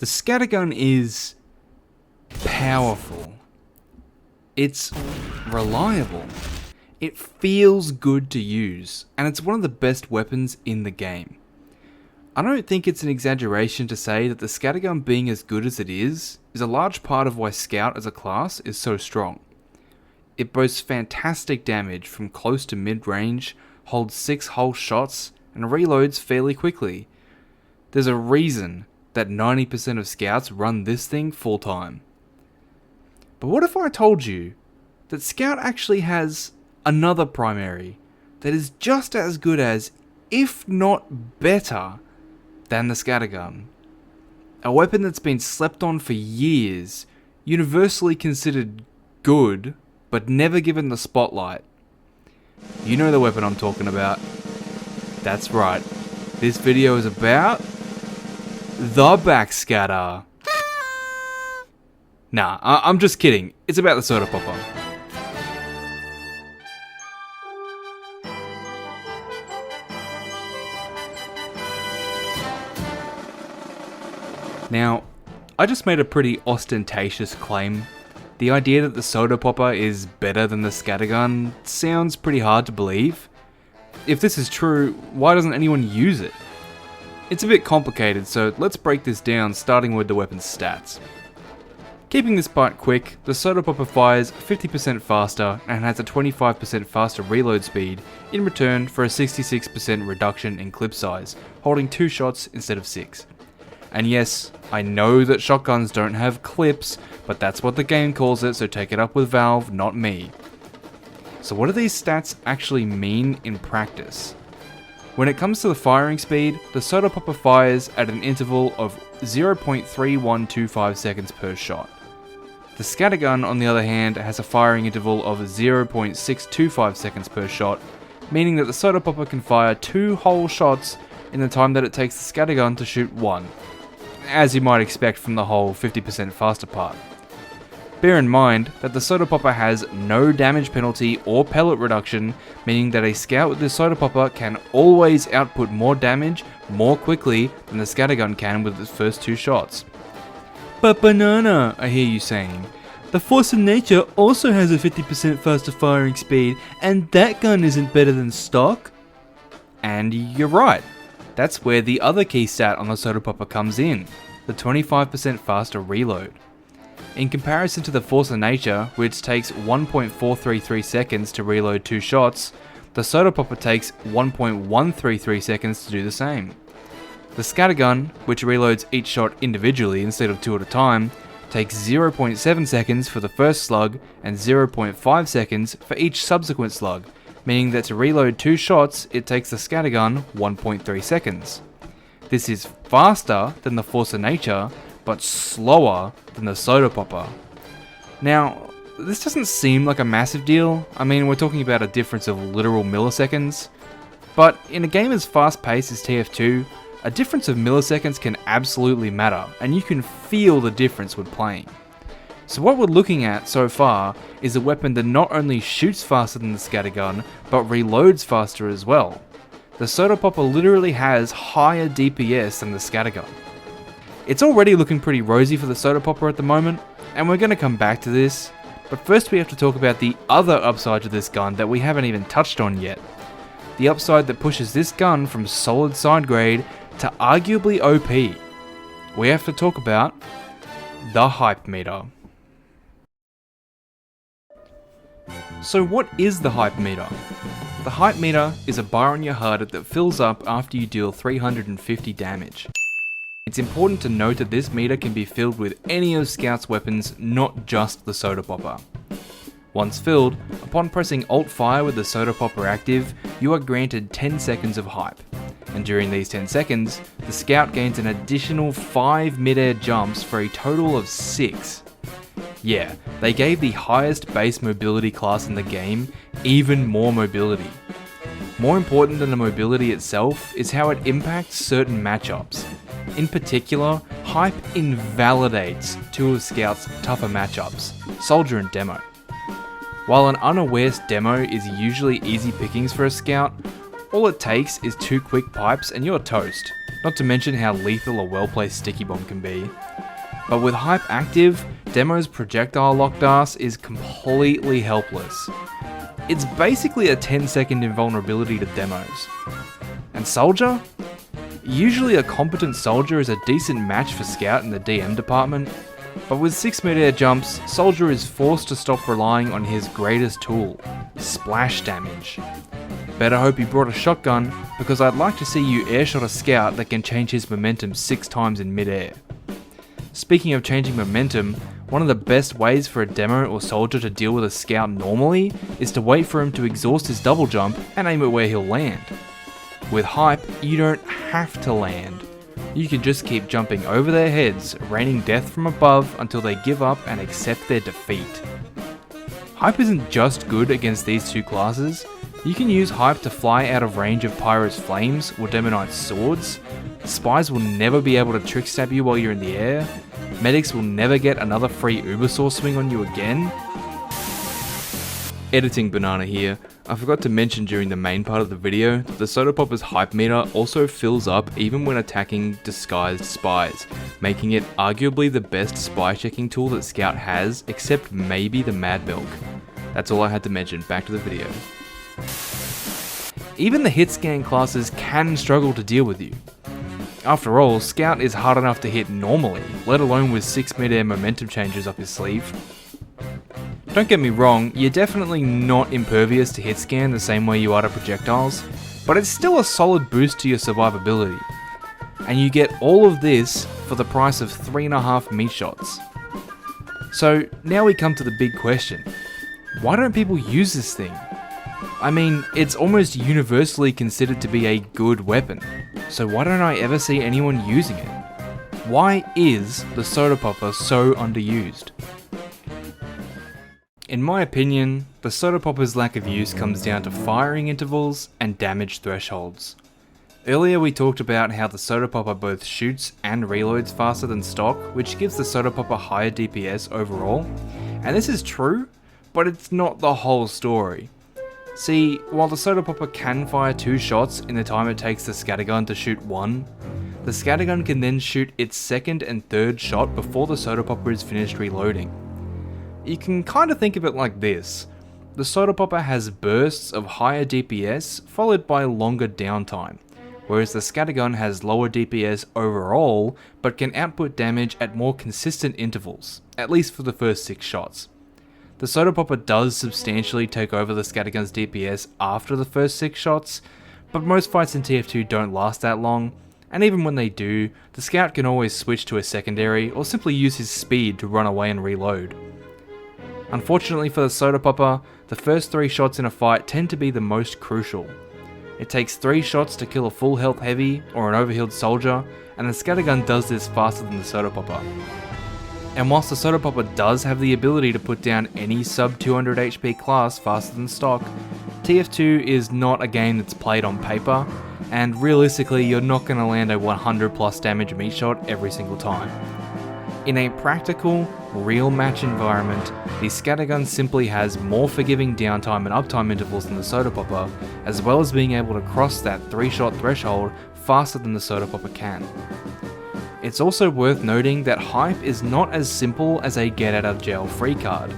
The scattergun is powerful. It's reliable. It feels good to use, and it's one of the best weapons in the game. I don't think it's an exaggeration to say that the scattergun being as good as it is a large part of why Scout as a class is so strong. It boasts fantastic damage from close to mid-range, holds 6 whole shots, and reloads fairly quickly. There's a reason that 90% of Scouts run this thing full time. But what if I told you that Scout actually has another primary that is just as good as, if not better, than the scattergun? A weapon that's been slept on for years, universally considered good, but never given the spotlight. You know the weapon I'm talking about. That's right. This video is about the backscatter. Nah, I'm just kidding. It's about the soda popper. Now, I just made a pretty ostentatious claim. The idea that the soda popper is better than the scattergun sounds pretty hard to believe. If this is true, why doesn't anyone use it? It's a bit complicated, so let's break this down, starting with the weapon's stats. Keeping this part quick, the soda popper fires 50% faster and has a 25% faster reload speed, in return for a 66% reduction in clip size, holding 2 shots instead of 6. And yes, I know that shotguns don't have clips, but that's what the game calls it, so take it up with Valve, not me. So what do these stats actually mean in practice? When it comes to the firing speed, the soda popper fires at an interval of 0.3125 seconds per shot. The scattergun, on the other hand, has a firing interval of 0.625 seconds per shot, meaning that the soda popper can fire 2 whole shots in the time that it takes the scattergun to shoot 1, as you might expect from the whole 50% faster part. Bear in mind that the soda popper has no damage penalty or pellet reduction, meaning that a scout with the soda popper can always output more damage more quickly than the scattergun can with its first 2 shots. But banana, I hear you saying. The Force of Nature also has a 50% faster firing speed, and that gun isn't better than stock? And you're right. That's where the other key stat on the soda popper comes in, the 25% faster reload. In comparison to the Force of Nature, which takes 1.433 seconds to reload 2 shots, the soda popper takes 1.133 seconds to do the same. The scattergun, which reloads each shot individually instead of 2 at a time, takes 0.7 seconds for the first slug and 0.5 seconds for each subsequent slug, meaning that to reload 2 shots, it takes the scattergun 1.3 seconds. This is faster than the Force of Nature, but slower than the soda popper. Now, this doesn't seem like a massive deal. I mean, we're talking about a difference of literal milliseconds, but in a game as fast-paced as TF2, a difference of milliseconds can absolutely matter, and you can feel the difference when playing. So what we're looking at so far is a weapon that not only shoots faster than the scattergun, but reloads faster as well. The soda popper literally has higher DPS than the scattergun. It's already looking pretty rosy for the soda popper at the moment, and we're going to come back to this, but first we have to talk about the other upside to this gun that we haven't even touched on yet. The upside that pushes this gun from solid side grade to arguably OP. We have to talk about the hype meter. So what is the hype meter? The hype meter is a bar on your HUD that fills up after you deal 350 damage. It's important to note that this meter can be filled with any of Scout's weapons, not just the soda popper. Once filled, upon pressing Alt Fire with the soda popper active, you are granted 10 seconds of hype, and during these 10 seconds, the Scout gains an additional 5 mid-air jumps for a total of 6. Yeah, they gave the highest base mobility class in the game even more mobility. More important than the mobility itself is how it impacts certain matchups. In particular, hype invalidates 2 of Scout's tougher matchups, Soldier and Demo. While an unawares demo is usually easy pickings for a Scout, all it takes is 2 quick pipes and you're toast. not to mention how lethal a well-placed sticky bomb can be. But with Hype active, Demo's projectile locked ass is completely helpless. It's basically a 10-second invulnerability to Demos. And Soldier? Usually a competent Soldier is a decent match for Scout in the DM department, but with 6 mid-air jumps, Soldier is forced to stop relying on his greatest tool, splash damage. Better hope you brought a shotgun, because I'd like to see you airshot a Scout that can change his momentum 6 times in mid-air. Speaking of changing momentum, one of the best ways for a Demo or Soldier to deal with a Scout normally is to wait for him to exhaust his double jump and aim at where he'll land. With Hype, you don't have to land. You can just keep jumping over their heads, raining death from above until they give up and accept their defeat. Hype isn't just good against these two classes. You can use Hype to fly out of range of Pyro's flames or Demonite's swords. Spies will never be able to trick stab you while you're in the air. Medics will never get another free Ubersaw swing on you again. Editing banana here. I forgot to mention during the main part of the video that the Soda Popper's Hype meter also fills up even when attacking disguised spies, making it arguably the best spy checking tool that Scout has, except maybe the Mad Milk. That's all I had to mention, back to the video. Even the hit scan classes can struggle to deal with you. After all, Scout is hard enough to hit normally, let alone with 6 mid-air momentum changes up his sleeve. Don't get me wrong, you're definitely not impervious to hit scan the same way you are to projectiles, but it's still a solid boost to your survivability. And you get all of this for the price of 3.5 meat shots. So now we come to the big question. Why don't people use this thing? I mean, it's almost universally considered to be a good weapon, so why don't I ever see anyone using it? Why is the Soda Popper so underused? In my opinion, the Soda Popper's lack of use comes down to firing intervals and damage thresholds. Earlier we talked about how the Soda Popper both shoots and reloads faster than stock, which gives the Soda Popper higher DPS overall, and this is true, but it's not the whole story. See, while the Soda Popper can fire 2 shots in the time it takes the scattergun to shoot 1, the scattergun can then shoot its second and third shot before the Soda Popper is finished reloading. You can kinda think of it like this. The Soda Popper has bursts of higher DPS followed by longer downtime, whereas the scattergun has lower DPS overall but can output damage at more consistent intervals, at least for the first 6 shots. The Soda Popper does substantially take over the scattergun's DPS after the first 6 shots, but most fights in TF2 don't last that long, and even when they do, the Scout can always switch to a secondary or simply use his speed to run away and reload. Unfortunately for the Soda Popper, the first 3 shots in a fight tend to be the most crucial. It takes 3 shots to kill a full health heavy or an overhealed soldier, and the scattergun does this faster than the Soda Popper. And whilst the Soda Popper does have the ability to put down any sub 200 HP class faster than stock, TF2 is not a game that's played on paper, and realistically you're not going to land a 100 plus damage meat shot every single time. In a practical, real match environment, the scattergun simply has more forgiving downtime and uptime intervals than the Soda Popper, as well as being able to cross that 3-shot threshold faster than the Soda Popper can. It's also worth noting that Hype is not as simple as a get out of jail free card.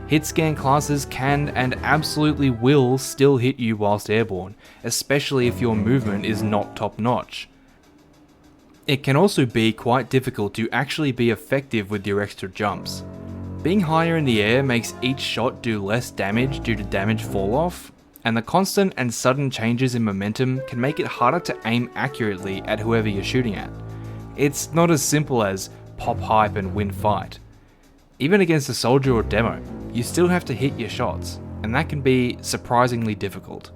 Hit scan classes can and absolutely will still hit you whilst airborne, especially if your movement is not top notch. It can also be quite difficult to actually be effective with your extra jumps. Being higher in the air makes each shot do less damage due to damage fall off, and the constant and sudden changes in momentum can make it harder to aim accurately at whoever you're shooting at. It's not as simple as pop Hype and win fight. Even against a soldier or demo, you still have to hit your shots, and that can be surprisingly difficult.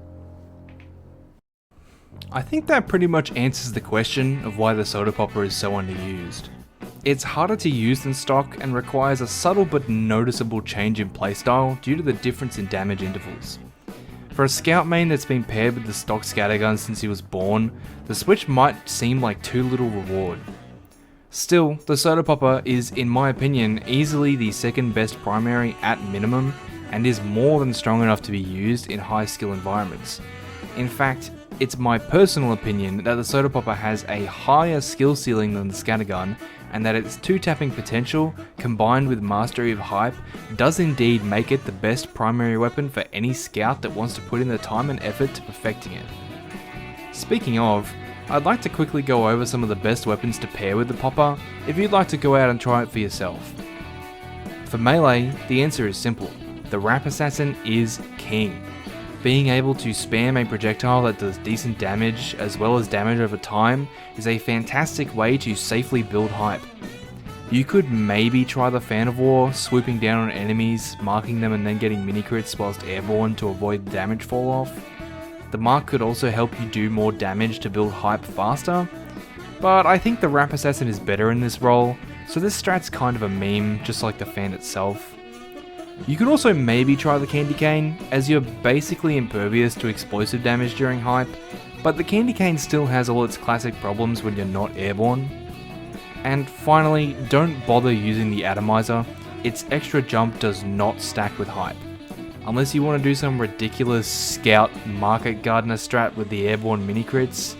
I think that pretty much answers the question of why the Soda Popper is so underused. It's harder to use than stock and requires a subtle but noticeable change in playstyle due to the difference in damage intervals. For a scout main that's been paired with the stock scattergun since he was born, the switch might seem like too little reward. Still, the Soda Popper is, in my opinion, easily the second best primary at minimum, and is more than strong enough to be used in high skill environments. In fact, It's my personal opinion that the Soda Popper has a higher skill ceiling than the Scattergun, and that its 2-tapping potential, combined with mastery of hype, does indeed make it the best primary weapon for any scout that wants to put in the time and effort to perfecting it. Speaking of, I'd like to quickly go over some of the best weapons to pair with the Popper, if you'd like to go out and try it for yourself. For melee, the answer is simple. The Rap Assassin is king. Being able to spam a projectile that does decent damage as well as damage over time is a fantastic way to safely build hype. You could maybe try the Fan of War, swooping down on enemies, marking them and then getting mini crits whilst airborne to avoid damage fall off. The mark could also help you do more damage to build hype faster, but I think the Rap Assassin is better in this role, so this strat's kind of a meme, just like the Fan itself. You could also maybe try the Candy Cane, as you're basically impervious to explosive damage during hype, but the Candy Cane still has all its classic problems when you're not airborne. And finally, don't bother using the Atomizer, its extra jump does not stack with hype. Unless you want to do some ridiculous Scout Market Gardener strat with the airborne mini crits,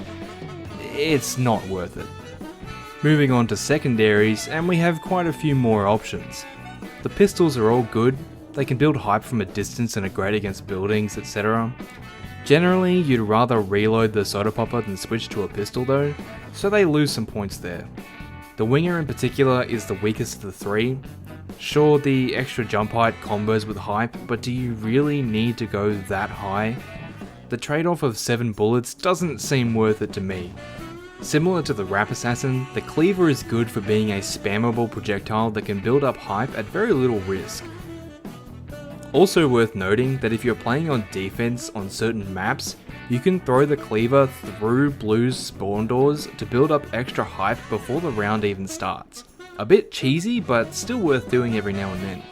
it's not worth it. Moving on to secondaries, and we have quite a few more options. The pistols are all good, they can build hype from a distance and are great against buildings, etc. Generally, you'd rather reload the Soda Popper than switch to a pistol though, so they lose some points there. The Winger in particular is the weakest of the three. Sure, the extra jump height combos with hype, but do you really need to go that high? The trade-off of 7 bullets doesn't seem worth it to me. Similar to the Rap Assassin, the Cleaver is good for being a spammable projectile that can build up hype at very little risk. Also worth noting that if you're playing on defense on certain maps, you can throw the Cleaver through Blue's spawn doors to build up extra hype before the round even starts. A bit cheesy, but still worth doing every now and then.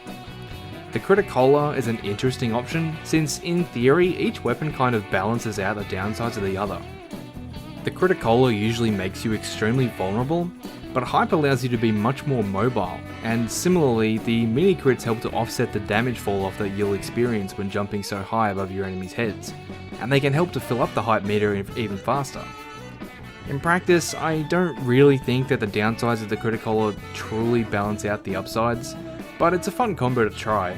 The Criticola is an interesting option, since in theory each weapon kind of balances out the downsides of the other. The Criticola usually makes you extremely vulnerable, but hype allows you to be much more mobile, and similarly the mini crits help to offset the damage fall off that you'll experience when jumping so high above your enemies' heads, and they can help to fill up the hype meter even faster. In practice, I don't really think that the downsides of the Criticola truly balance out the upsides, but it's a fun combo to try.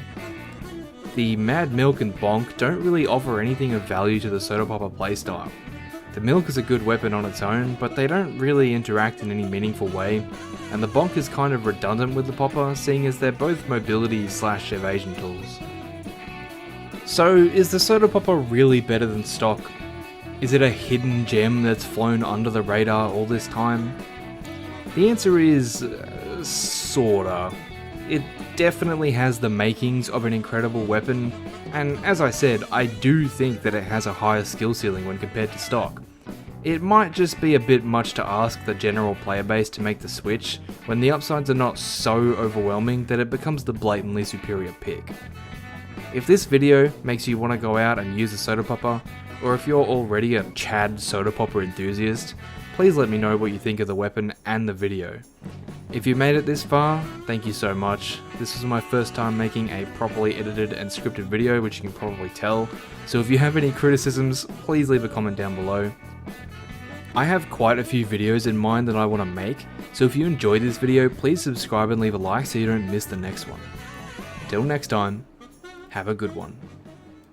The Mad Milk and Bonk don't really offer anything of value to the Soda Popper playstyle. The Milk is a good weapon on its own, but they don't really interact in any meaningful way, and the Bonk is kind of redundant with the Popper, seeing as they're both mobility/evasion tools. So, is the Soda Popper really better than stock? Is it a hidden gem that's flown under the radar all this time? The answer is, sorta. It definitely has the makings of an incredible weapon, and as I said, I do think that it has a higher skill ceiling when compared to stock. It might just be a bit much to ask the general player base to make the switch, when the upsides are not so overwhelming that it becomes the blatantly superior pick. If this video makes you want to go out and use a Soda Popper, or if you're already a Chad Soda Popper enthusiast, please let me know what you think of the weapon and the video. If you made it this far, thank you so much. This was my first time making a properly edited and scripted video, which you can probably tell, so if you have any criticisms, please leave a comment down below. I have quite a few videos in mind that I want to make, so if you enjoyed this video, please subscribe and leave a like so you don't miss the next one. Till next time, have a good one.